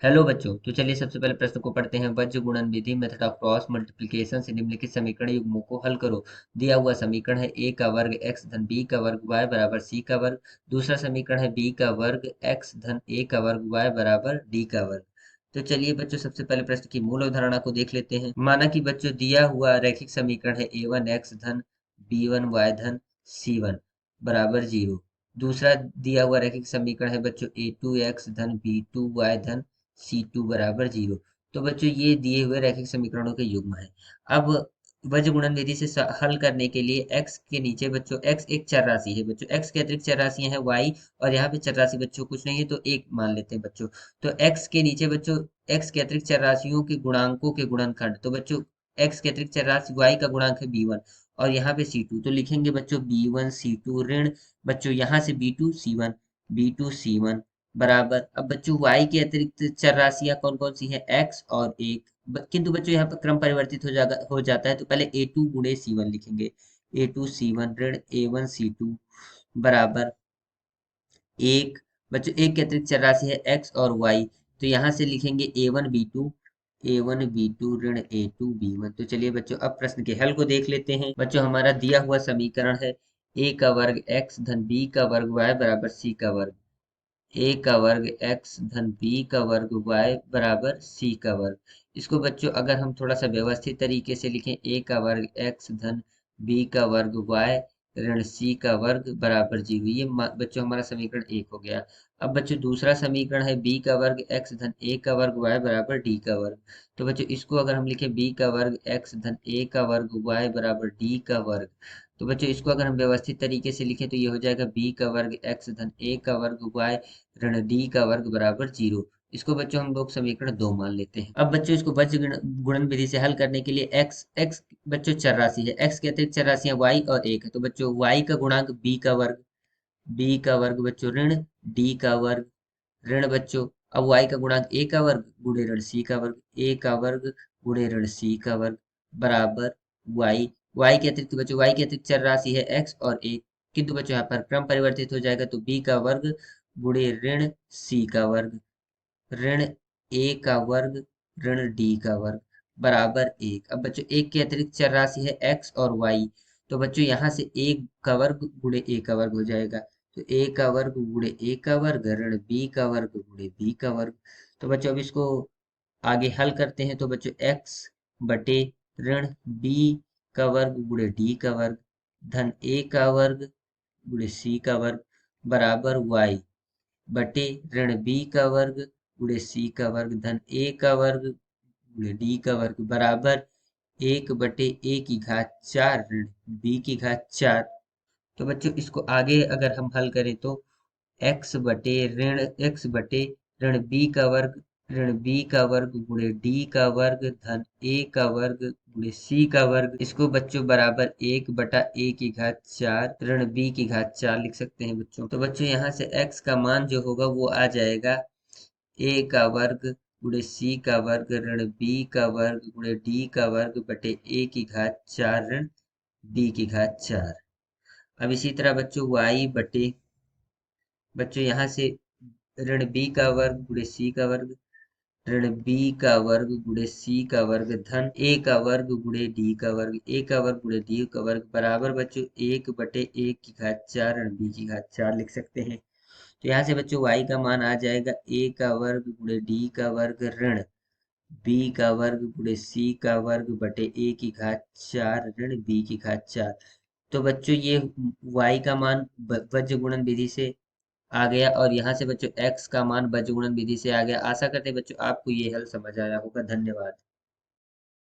Hello बच्चों, तो चलिए सबसे पहले प्रश्न को पढ़ते हैं। वज्र गुणन विधि, मेथड ऑफ क्रॉस मल्टीप्लिकेशन से निम्नलिखित समीकरण युग्मों को हल करो। दिया हुआ समीकरण है a का वर्ग x धन b का वर्ग y बराबर c का वर्ग। दूसरा समीकरण है b का वर्ग x धन a का वर्ग y बराबर d का वर्ग। तो चलिए बच्चों, सबसे पहले प्रश्न की मूल अवधारणा को देख लेते हैं। माना कि बच्चों दिया हुआ रैखिक समीकरण है a1 x धन b1 y धन c1 बराबर 0। दूसरा दिया हुआ रैखिक समीकरण है बच्चों a2 x धन b2 y धन C2 बराबर 0। तो बच्चों ये दिए हुए रैखिक समीकरणों के युग्म है। अब वज्र गुणन विधि से हल करने के लिए x के नीचे बच्चों x एक चर राशि है। बच्चों x के अतिरिक्त चर राशियां हैं y, और यहाँ पे चर राशि बच्चों कुछ नहीं है तो एक मान लेते हैं बच्चों। तो x के नीचे बच्चों x के अतिरिक्त चर राशियों के गुणांकों के गुणनखंड, तो बच्चों x के अतिरिक्त चर राशि y का गुणांक है b1, और यहाँ पे c2, तो लिखेंगे बच्चों b1 c2 ऋण बच्चों यहाँ से b2 c1, b2 c1 बराबर। अब बच्चों y के अतिरिक्त चर राशियां कौन कौन सी हैं, x और 1। किंतु बच्चों यहाँ पर क्रम परिवर्तित हो जाता है, तो पहले a2 गुणे c1 लिखेंगे। a2 c1 ऋण a1 c2 बराबर 1। बच्चों एक के अतिरिक्त चर राशि है x और y, तो यहाँ से लिखेंगे a1 b2 ऋण a2 b1। तो चलिए बच्चों अब प्रश्न के हल को देख लेते हैं। बच्चों हमारा दिया हुआ समीकरण है a का वर्ग x धन b का वर्ग y बराबर c का वर्ग। a का वर्ग x धन b का वर्ग y बराबर c का वर्ग। इसको बच्चों अगर हम थोड़ा सा व्यवस्थित तरीके से लिखें, a का वर्ग x धन b का वर्ग y ऋण c का वर्ग बराबर 0। ये बच्चों हमारा समीकरण 1 हो गया। अब बच्चों दूसरा समीकरण है b का वर्ग x धन a का वर्ग y बराबर d का वर्ग। तो बच्चों इसको अगर हम लिखें b का वर्ग x धन a का वर्ग y बराबर d का वर्ग, तो बच्चों इसको अगर हम व्यवस्थित तरीके से लिखें तो ये हो जाएगा b का वर्ग x धन a का वर्ग y ऋण डी का वर्ग बराबर 0। इसको बच्चों हम लोग समीकरण 2 मान लेते हैं। अब बच्चों इसको वज्र गुणन विधि से हल करने के लिए x बच्चों चर राशि है, x के अतिरिक्त चर राशियां y और 1 है, तो बच्चों y का गुणांक b का वर्ग बच्चों ऋण d का वर्ग ऋण बच्चों, अब y का गुणांक a का वर्ग गुणे ऋण c का वर्ग, a का वर्ग गुणे ऋण c का वर्ग बराबर y। y के अतिरिक्त बच्चों y के अतिरिक्त चर राशि है x और 1, किंतु बच्चों यहाँ पर क्रम परिवर्तित हो जाएगा, तो b का वर्ग गुणे ऋण c का वर्ग ऋण a का वर्ग ऋण d का वर्ग बराबर 1। अब बच्चों एक के अतिरिक्त चर राशि है x और y, तो बच्चों यहाँ से a का वर्ग गुणे a का वर्ग हो जाएगा, तो a का वर्ग गुणे a का वर्ग ऋण b का वर्ग गुणे b का वर्ग। तो बच्चों अब इसको आगे हल करते हैं, तो बच्चों x बटे ऋण b का वर्ग गुणे d का वर्ग धन a का वर्ग गुणे c का वर्ग बराबर y बटे ऋण b का वर्ग गुणे c का वर्ग धन a का वर्ग गुणे d का वर्ग बराबर 1/a की घात 4 ऋण b की घात 4। तो बच्चों इसको आगे अगर हम हल करें तो x बटे ऋण b का वर्ग ऋण b का वर्ग गुणे d का वर्ग धन a का वर्ग गुणे c का वर्ग, इसको बच्चों बराबर 1/a की घात 4 ऋण b की घात 4 लिख सकते हैं बच्चों। तो बच्चों यहाँ से x का मान जो होगा वो आ जाएगा a का वर्ग गुणे c का वर्ग ऋण b का वर्ग गुणे d का वर्ग बटे a की घात 4 ऋण b की घात 4। अब इसी तरह बच्चों y बटे बच्चों यहाँ से ऋण b का वर्ग गुणे c का वर्ग ऋण b का वर्ग गुणे c का वर्ग धन a का वर्ग गुणे d का वर्ग a का वर्ग गुणे d का वर्ग बराबर बच्चों 1/a की घात 4 ऋण b की घात 4 लिख सकते हैं। तो यहाँ से बच्चों y का मान आ जाएगा a का वर्ग गुणे d का वर्ग ऋण b का वर्ग गुणे c का वर्ग बटे a की घात 4 ऋण b की घात 4। तो बच्चों ये y का मान वज्र गुणन विधि से आ गया, और यहाँ से बच्चों x का मान वज्र गुणन विधि से आ गया। आशा करते हैं बच्चों आपको ये हल समझ आया होगा। धन्यवाद।